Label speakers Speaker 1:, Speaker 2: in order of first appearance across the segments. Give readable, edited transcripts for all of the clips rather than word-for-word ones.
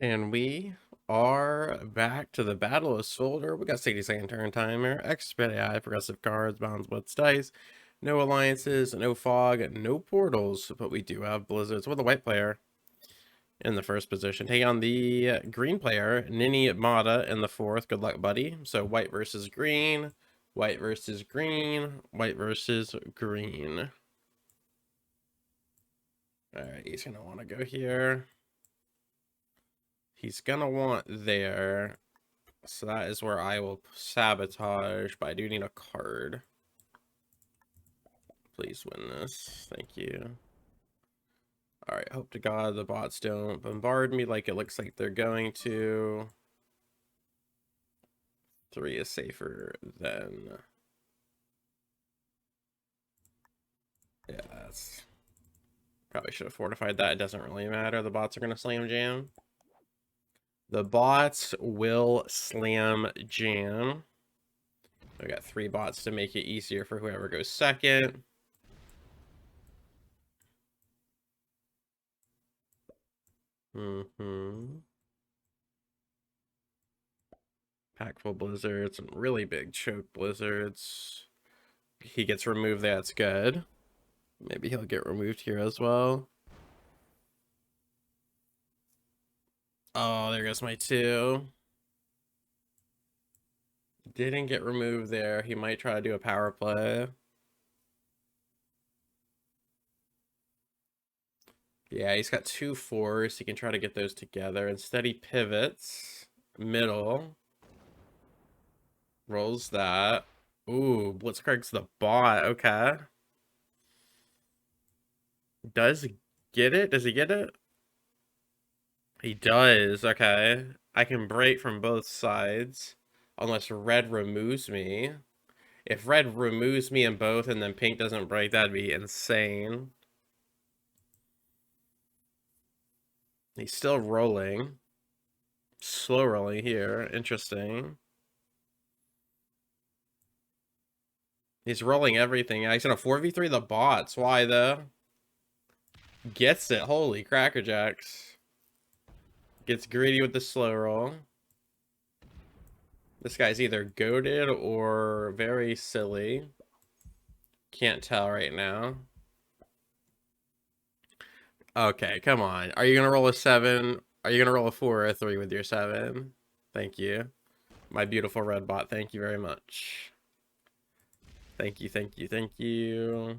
Speaker 1: And we are back to the Battle of Svolder. We got 60-second turn timer, expert AI, progressive cards, bounds, blitz dice, no alliances, no fog, no portals, but we do have blizzards with a white player in the first position. Take on the green player, Nini Mata in the fourth. Good luck, buddy. So white versus green, white versus green, white versus green. All right, he's going to want to go here. He's going to want there. So that is where I will sabotage, but I do need a card. Please win this. Thank you. Alright, hope to God the bots don't bombard me like it looks like they're going to. 3 is safer than... Yeah, that's... Probably should have fortified that. It doesn't really matter. The bots are going to slam jam. The bots will slam jam. We got 3 bots to make it easier for whoever goes second. Pack full blizzards, some really big choke blizzards. He gets removed, that's good. Maybe he'll get removed here as well. Oh, there goes my 2. Didn't get removed there. He might try to do a power play. Yeah, he's got 2 4s. He can try to get those together. Instead, he pivots. Middle. Rolls that. Ooh, Blitzcrank's the bot. Okay. Does he get it? Does he get it? He does. Okay. I can break from both sides. Unless red removes me. If red removes me in both and then pink doesn't break, that'd be insane. He's still rolling. Slow rolling here. Interesting. He's rolling everything. He's gonna 4v3 the bots. Why though? Gets it. Holy crackerjacks. Gets greedy with the slow roll. This guy's either goated or very silly. Can't tell right now. Okay, come on. Are you gonna roll a 7? Are you gonna roll a 4 or a 3 with your 7? Thank you. My beautiful red bot, thank you very much. Thank you, thank you, thank you.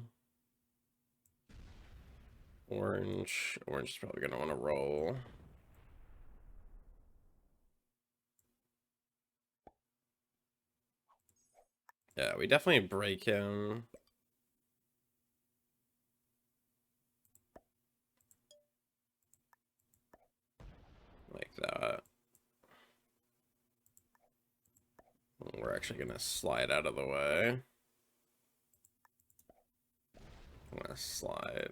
Speaker 1: Orange. Orange is probably gonna want to roll. Yeah, we definitely break him. Like that. We're actually gonna slide out of the way. I'm gonna slide.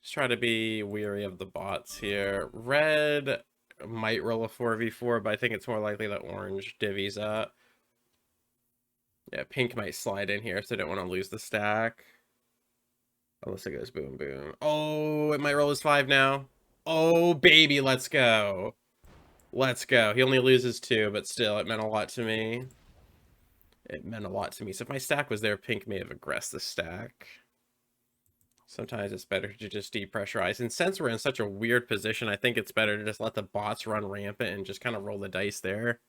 Speaker 1: Just try to be weary of the bots here. Red might roll a 4v4, but I think it's more likely that orange divvies up. Yeah, pink might slide in here, so I don't want to lose the stack. Unless it goes boom, boom. Oh, it might roll his 5 now. Oh, baby, let's go. Let's go. He only loses 2, but still, it meant a lot to me. It meant a lot to me. So if my stack was there, pink may have aggressed the stack. Sometimes it's better to just depressurize. And since we're in such a weird position, I think it's better to just let the bots run rampant and just kind of roll the dice there.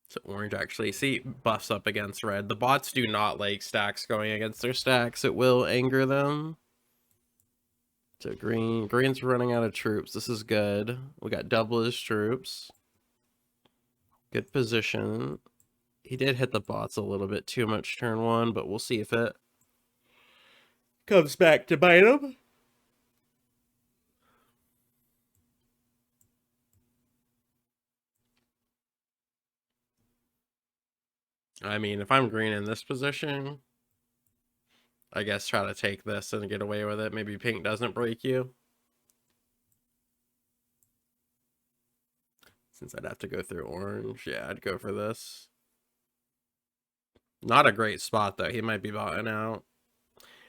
Speaker 1: So orange actually, see, buffs up against red. The bots do not like stacks going against their stacks. It will anger them. So green's running out of troops. This is good. We got double his troops. Good position. He did hit the bots a little bit too much turn 1, but we'll see if it comes back to bite him. I mean, if I'm green in this position, I guess try to take this and get away with it. Maybe pink doesn't break you. Since I'd have to go through orange, yeah, I'd go for this. Not a great spot, though. He might be botting out.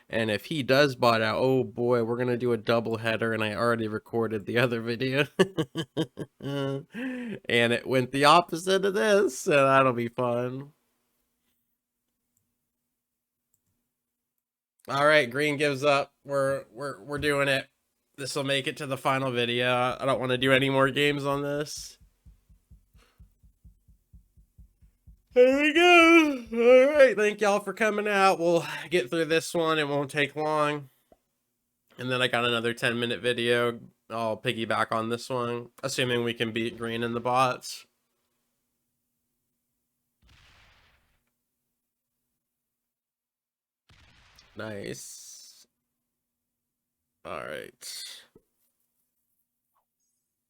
Speaker 1: And if he does bot out, oh boy, we're going to do a double header, and I already recorded the other video. And it went the opposite of this, so that'll be fun. All right, green gives up. We're doing it. This will make it to the final video. I don't want to do any more games on this. There we go. All right, thank y'all for coming out. We'll get through this one. It won't take long. And then I got another 10-minute video. I'll piggyback on this one, assuming we can beat green in the bots. Nice. All right.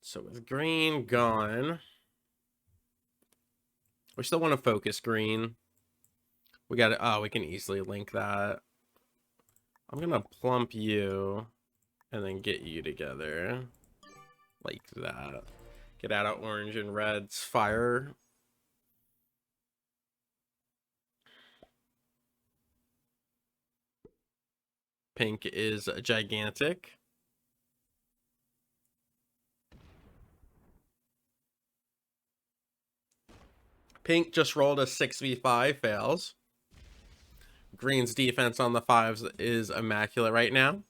Speaker 1: So with green gone, we still want to focus green. We got it. Oh, we can easily link that. I'm gonna plump you and then get you together like that. Get out of orange and red's fire. Pink is gigantic. Pink just rolled a 6v5, fails. Green's defense on the 5s is immaculate right now.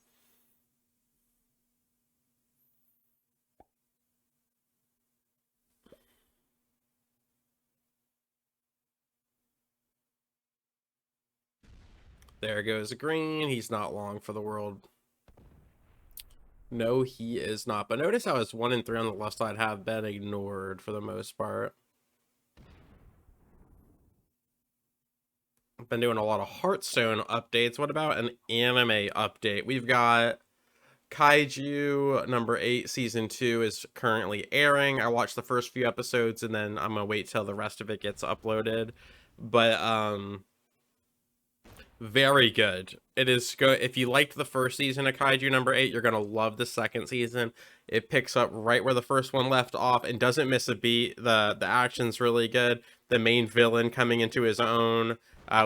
Speaker 1: There goes green. He's not long for the world. No, he is not. But notice how his 1 and 3 on the left side have been ignored for the most part. I've been doing a lot of Hearthstone updates. What about an anime update? We've got Kaiju number 8 season 2 is currently airing. I watched the first few episodes and then I'm gonna wait till the rest of it gets uploaded. But very good. It is good. If you liked the first season of Kaiju number 8, you're gonna love the second season. It picks up right where the first one left off and doesn't miss a beat. The action's really good. The main villain coming into his own.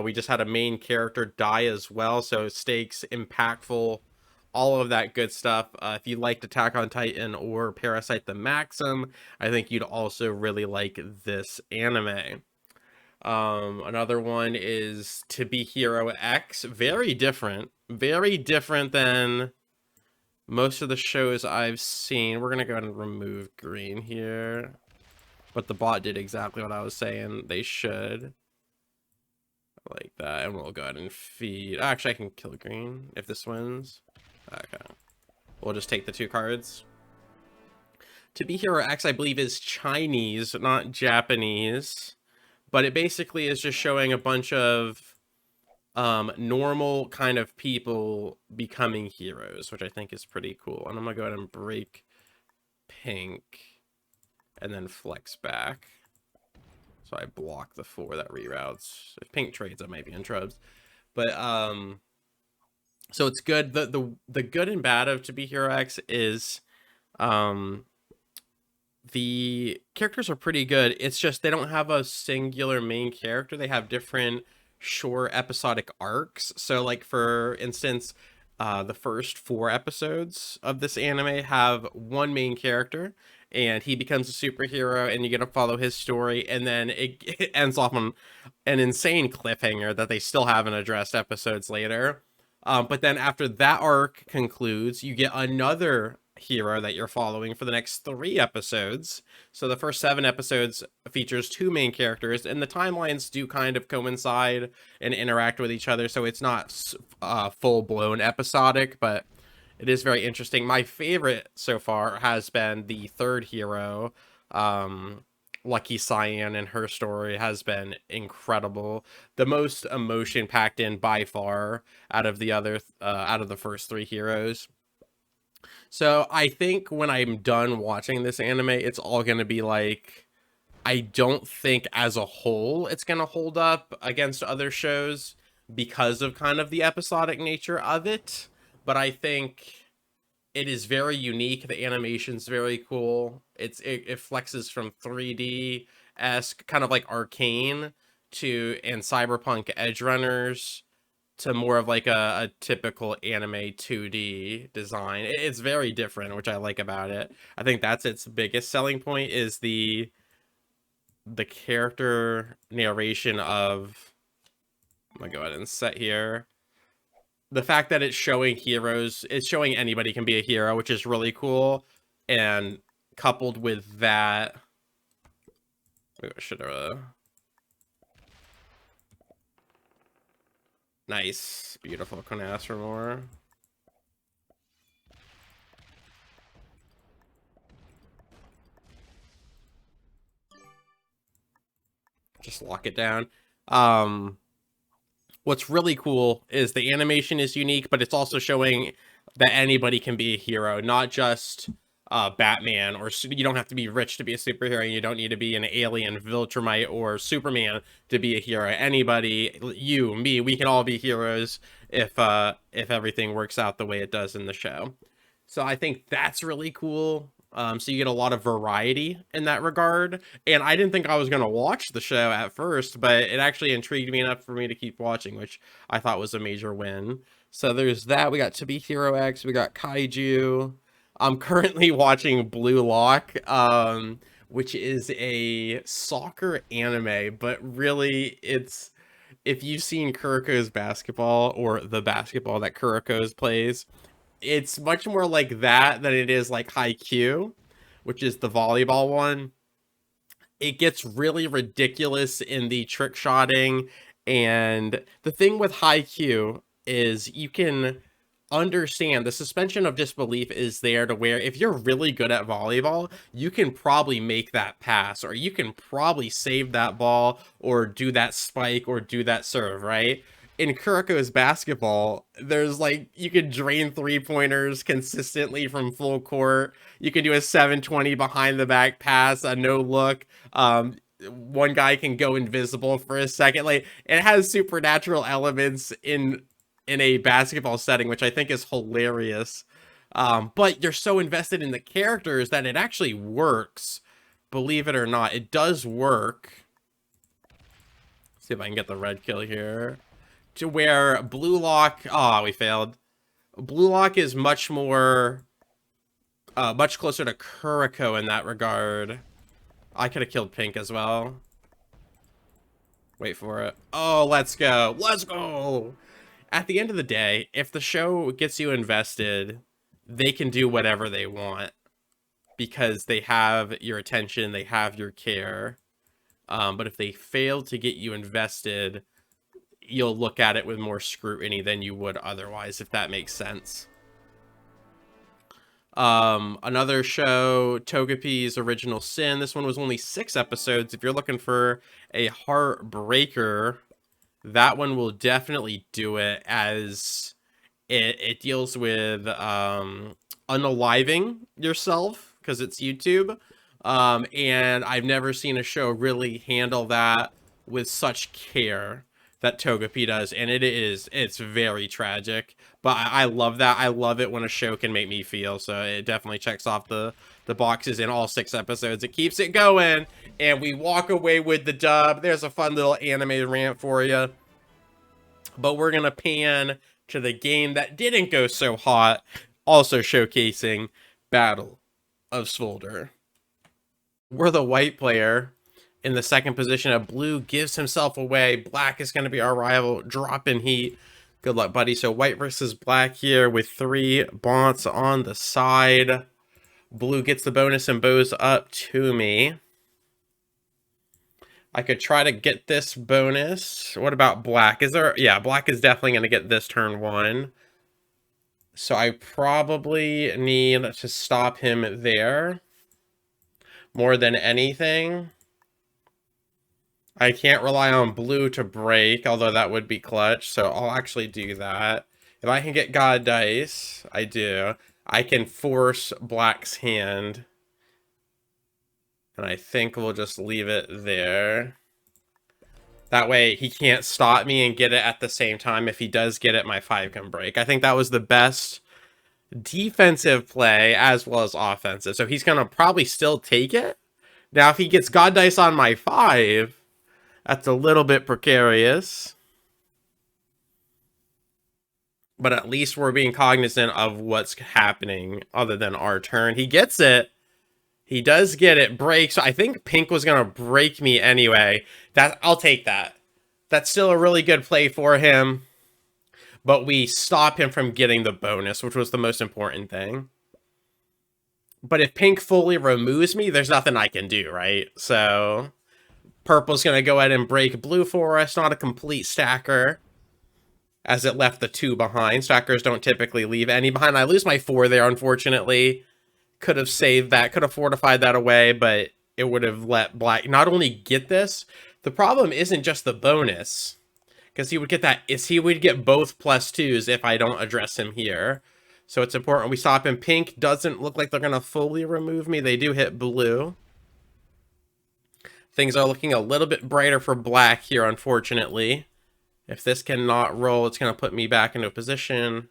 Speaker 1: We just had a main character die as well, so stakes, impactful, all of that good stuff. If you liked Attack on Titan or Parasite the Maxim, I think you'd also really like this anime. Another one is To Be Hero X. Very different than most of the shows I've seen. We're gonna go ahead and remove green here, but the bot did exactly what I was saying they should. Like that, and we'll go ahead and feed. Actually, I can kill green if this wins. Okay, we'll just take the 2 cards. To Be Hero X, I believe, is Chinese, not Japanese, but it basically is just showing a bunch of normal kind of people becoming heroes, which I think is pretty cool. And I'm gonna go ahead and break pink and then flex back. So I block the 4 that reroutes. If pink trades, I might be in trubs. But so it's good. The good and bad of To Be Hero X is the characters are pretty good. It's just they don't have a singular main character. They have different short episodic arcs. So like for instance, the first 4 episodes of this anime have one main character and he becomes a superhero and you get to follow his story, and then it ends off on an insane cliffhanger that they still haven't addressed episodes later. But then after that arc concludes, you get another hero that you're following for the next 3 episodes. So the first 7 episodes features 2 main characters, and the timelines do kind of coincide and interact with each other, so it's not full-blown episodic, but it is very interesting. My favorite so far has been the 3rd hero, Lucky Cyan, and her story has been incredible. The most emotion packed in by far out of the other out of the first 3 heroes. So I think when I'm done watching this anime, it's all going to be like, I don't think as a whole it's going to hold up against other shows because of kind of the episodic nature of it. But I think it is very unique. The animation's very cool. It flexes from 3D-esque, kind of like Arcane, and Cyberpunk Edge Runners to more of like a typical anime 2D design. It's very different, which I like about it. I think that's its biggest selling point is the character narration of, I'm gonna go ahead and set here. The fact that it's showing heroes, it's showing anybody can be a hero, which is really cool. And coupled with that, should nice, beautiful. Couldn't ask for more. Just lock it down. What's really cool is the animation is unique, but it's also showing that anybody can be a hero, not just Batman, or you don't have to be rich to be a superhero. You don't need to be an alien, Viltrumite, or Superman to be a hero. Anybody, you, me, we can all be heroes if everything works out the way it does in the show. So I think that's really cool. So you get a lot of variety in that regard. And I didn't think I was going to watch the show at first, but it actually intrigued me enough for me to keep watching, which I thought was a major win. So there's that. We got To Be Hero X. We got Kaiju. I'm currently watching Blue Lock, which is a soccer anime, but really it's, if you've seen Kuroko's basketball or the basketball that Kuroko's plays, it's much more like that than it is like Haikyuu, which is the volleyball one. It gets really ridiculous in the trick shotting, and the thing with Haikyuu is you can understand the suspension of disbelief is there to where if you're really good at volleyball, you can probably make that pass, or you can probably save that ball, or do that spike, or do that serve, right? In Kuroko's basketball, there's like, you can drain 3-pointers consistently from full court. You can do a 720 behind the back pass, a no look. One guy can go invisible for a second. Like, it has supernatural elements in a basketball setting, which I think is hilarious. But you're so invested in the characters that it actually works. Believe it or not, it does work. Let's see if I can get the red kill here. To where Blue Lock, oh, we failed. Blue Lock is much more, much closer to Kuroko in that regard. I could have killed Pink as well. Wait for it. Oh, let's go. Let's go. At the end of the day, if the show gets you invested, they can do whatever they want because they have your attention, they have your care. But if they fail to get you invested, you'll look at it with more scrutiny than you would otherwise, if that makes sense. Another show, Togepi's Original Sin. This one was only 6 episodes. If you're looking for a heartbreaker, that one will definitely do it, as it deals with unaliving yourself because it's YouTube. And I've never seen a show really handle that with such care that Togepi does, and it's very tragic, but I love that. I love it when a show can make me feel, so it definitely checks off the boxes in all 6 episodes. It keeps it going, and we walk away with the dub. There's a fun little animated rant for you, but we're gonna pan to the game that didn't go so hot, also showcasing Battle of Svolder. We're the white player. In the second position of blue gives himself away. Black is going to be our rival. Drop in heat. Good luck, buddy. So white versus black here with 3 bonds on the side. Blue gets the bonus and bows up to me. I could try to get this bonus. What about black? Is there... Yeah, black is definitely going to get this turn 1. So I probably need to stop him there more than anything. I can't rely on blue to break, although that would be clutch, so I'll actually do that. If I can get God Dice, I do. I can force black's hand. And I think we'll just leave it there. That way he can't stop me and get it at the same time. If he does get it, my 5 can break. I think that was the best defensive play as well as offensive. So he's going to probably still take it. Now, if he gets God Dice on my 5... that's a little bit precarious. But at least we're being cognizant of what's happening other than our turn. He gets it. He does get it. Break. So I think pink was going to break me anyway. I'll take that. That's still a really good play for him. But we stop him from getting the bonus, which was the most important thing. But if pink fully removes me, there's nothing I can do, right? So purple's going to go ahead and break blue for us. Not a complete stacker, as it left the 2 behind. Stackers don't typically leave any behind. I lose my 4 there, unfortunately. Could have saved that, could have fortified that away, but it would have let black not only get this, the problem isn't just the bonus, because he would get that, is he would get both +2s if I don't address him here. So it's important we stop him. Pink doesn't look like they're going to fully remove me. They do hit blue. Things are looking a little bit brighter for black here, unfortunately. If this cannot roll, it's going to put me back into a position.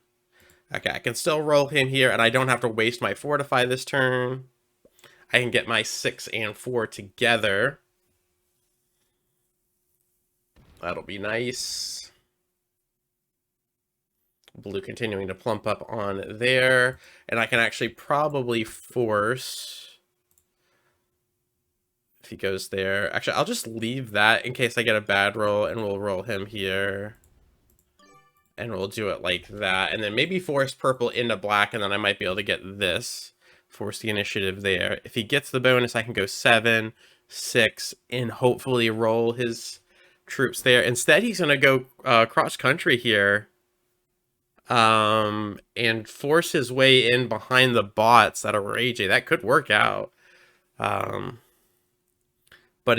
Speaker 1: Okay, I can still roll him here, and I don't have to waste my fortify this turn. I can get my 6 and 4 together. That'll be nice. Blue continuing to plump up on there. And I can actually probably force... if he goes there. Actually, I'll just leave that in case I get a bad roll, and we'll roll him here. And we'll do it like that. And then maybe force purple into black, and then I might be able to get this. Force the initiative there. If he gets the bonus, I can go 7, 6, and hopefully roll his troops there. Instead, he's going to go cross-country here. And force his way in behind the bots that are raging. That could work out. But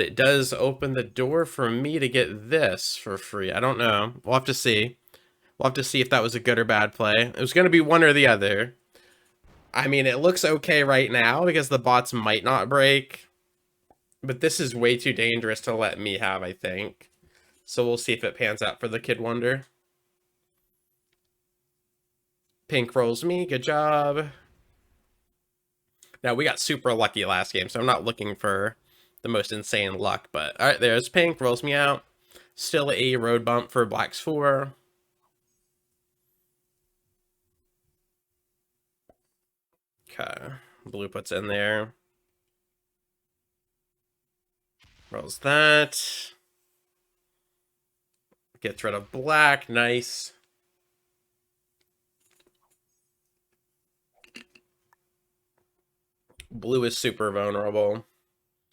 Speaker 1: it does open the door for me to get this for free. I don't know. We'll have to see. We'll have to see if that was a good or bad play. It was going to be one or the other. I mean, it looks okay right now because the bots might not break. But this is way too dangerous to let me have, I think. So we'll see if it pans out for the Kid Wonder. Pink rolls me. Good job. Now, we got super lucky last game, so I'm not looking for the most insane luck. But, all right, there's pink. Rolls me out. Still a road bump for black's 4. Okay. Blue puts in there. Rolls that. Gets rid of black. Nice. Blue is super vulnerable.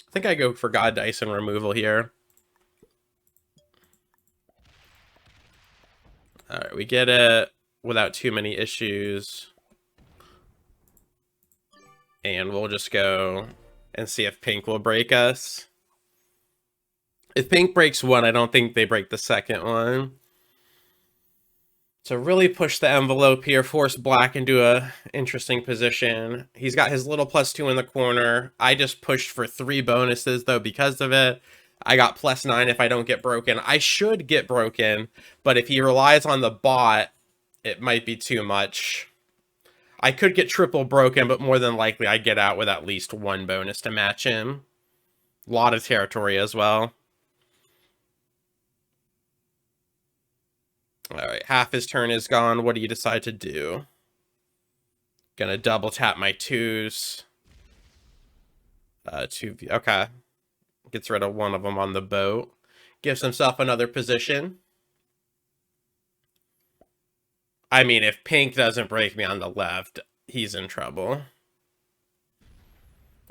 Speaker 1: I think I go for God Dice and removal here. Alright, we get it without too many issues. And we'll just go and see if pink will break us. If pink breaks one, I don't think they break the second one. So really push the envelope here, force black into a interesting position. He's got his little +2 in the corner. I just pushed for 3 bonuses, though, because of it. I got +9 if I don't get broken. I should get broken, but if he relies on the bot, it might be too much. I could get triple broken, but more than likely I get out with at least 1 bonus to match him. A lot of territory as well. Alright, half his turn is gone. What do you decide to do? Gonna double tap my 2s. 2, okay. Gets rid of one of them on the boat. Gives himself another position. I mean, if pink doesn't break me on the left, he's in trouble.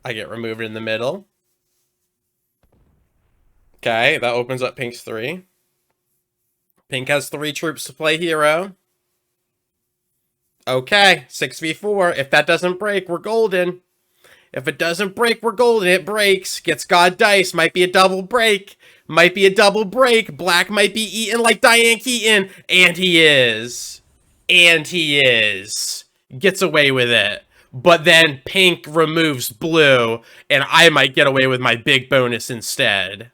Speaker 1: I get removed in the middle. Okay, that opens up pink's 3. Pink has 3 troops to play hero. Okay, 6v4. If that doesn't break, we're golden. If it doesn't break, we're golden. It breaks. Gets God Dice. Might be a double break. Might be a double break. Black might be eaten like Diane Keaton. And he is. And he is. Gets away with it. But then pink removes blue. And I might get away with my big bonus instead.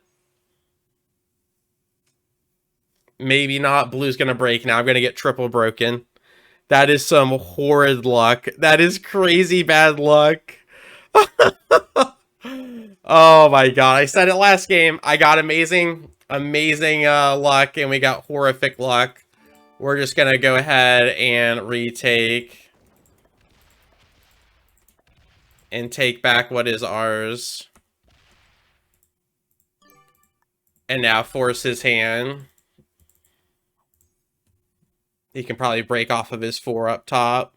Speaker 1: Maybe not. Blue's going to break now. I'm going to get triple broken. That is some horrid luck. That is crazy bad luck. Oh my god. I said it last game. I got amazing luck, and we got horrific luck We're just gonna go ahead and retake. And take back what is ours. And now force his hand. He can probably break off of his 4 up top.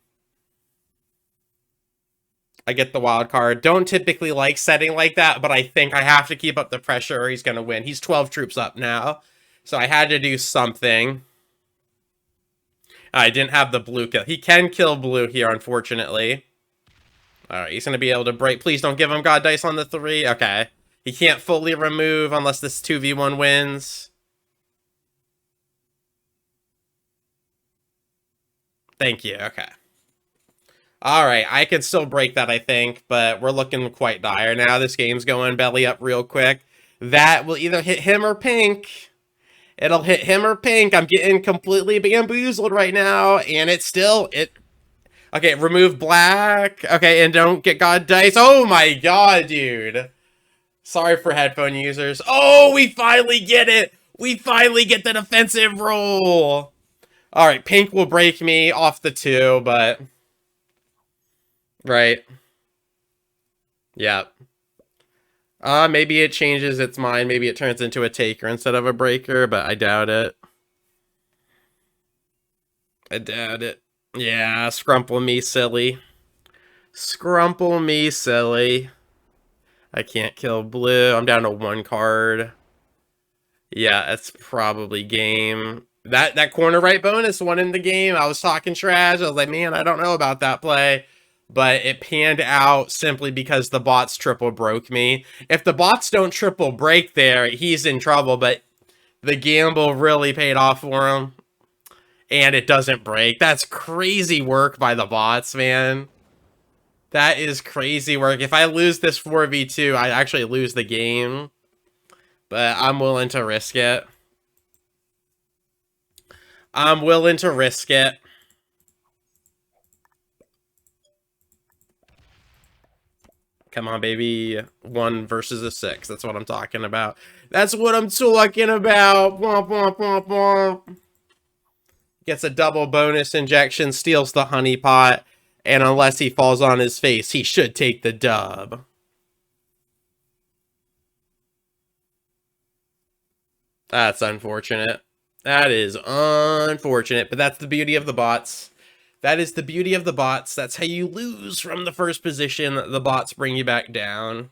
Speaker 1: I get the wild card. Don't typically like setting like that, but I think I have to keep up the pressure or he's going to win. He's 12 troops up now, so I had to do something. I didn't have the blue kill. He can kill blue here, unfortunately. Alright, he's going to be able to break. Please don't give him God Dice on the 3. Okay. He can't fully remove unless this 2v1 wins. Thank you. Okay. Alright, I can still break that, I think, but we're looking quite dire now. This game's going belly up real quick. That will either hit him or pink. It'll hit him or pink. I'm getting completely bamboozled right now, and it's still... Okay, remove black. Okay, and don't get God Dice. Oh my god, dude. Sorry for headphone users. Oh, we finally get it. We finally get the defensive roll. Alright, pink will break me off the 2, but... Right. Yep. Maybe it changes its mind. Maybe it turns into a taker instead of a breaker, but I doubt it. I doubt it. Yeah, scrumple me, silly. Scrumple me, silly. I can't kill blue. I'm down to 1 card. Yeah, that's probably game. That corner right bonus won in the game. I was talking trash. I was like, man, I don't know about that play. But it panned out simply because the bots triple broke me. If the bots don't triple break there, he's in trouble, but the gamble really paid off for him. And it doesn't break. That's crazy work by the bots, man. That is crazy work. If I lose this 4v2, I actually lose the game. But I'm willing to risk it. I'm willing to risk it. Come on, baby. 1 versus a 6. That's what I'm talking about. That's what I'm talking about. Womp, womp, womp, womp. Gets a double bonus injection, steals the honey pot, and unless he falls on his face, he should take the dub. That's unfortunate. That is unfortunate, but that's the beauty of the bots. That is the beauty of the bots. That's how you lose from the first position. The bots bring you back down.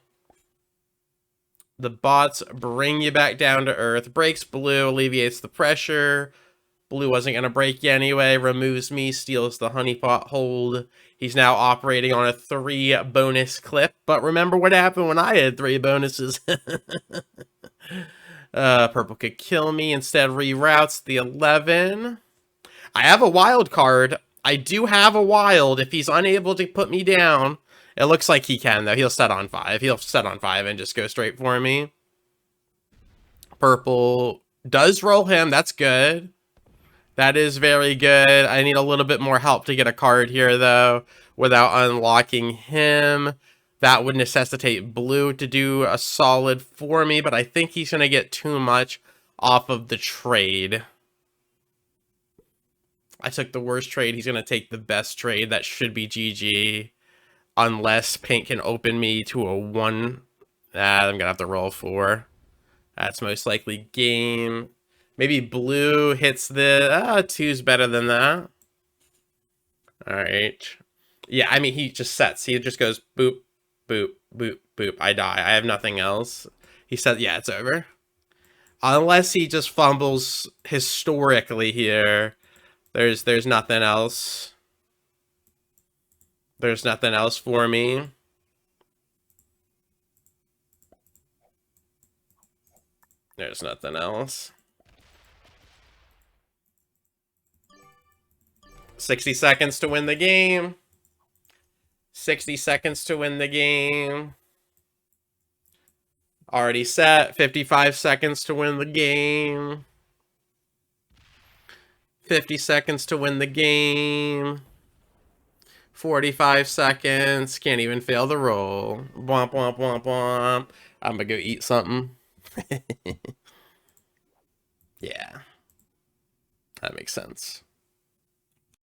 Speaker 1: The bots bring you back down to earth. Breaks blue, alleviates the pressure. Blue wasn't going to break you anyway. Removes me, steals the honeypot hold. He's now operating on a 3 bonus clip. But remember what happened when I had 3 bonuses. Purple could kill me. Instead reroutes the 11. I have a wild card. I do have a wild. If he's unable to put me down, it looks like he can, though. He'll set on 5. He'll set on 5 and just go straight for me. Purple does roll him. That's good. That is very good. I need a little bit more help to get a card here, though, without unlocking him. That would necessitate blue to do a solid for me, but I think he's going to get too much off of the trade. I took the worst trade. He's going to take the best trade. That should be GG. Unless pink can open me to a 1. I'm going to have to roll 4. That's most likely game. Maybe blue hits the... 2's better than that. Alright. Yeah, I mean, he just sets. He just goes boop, boop, boop, boop. I die. I have nothing else. He said, yeah, it's over. Unless he just fumbles historically here. There's nothing else. There's nothing else for me. There's nothing else. 60 seconds to win the game. 60 seconds to win the game. Already set. 55 seconds to win the game. 50 seconds to win the game. 45 seconds. Can't even fail the roll. Womp, womp, womp, womp. I'm gonna go eat something. Yeah. That makes sense.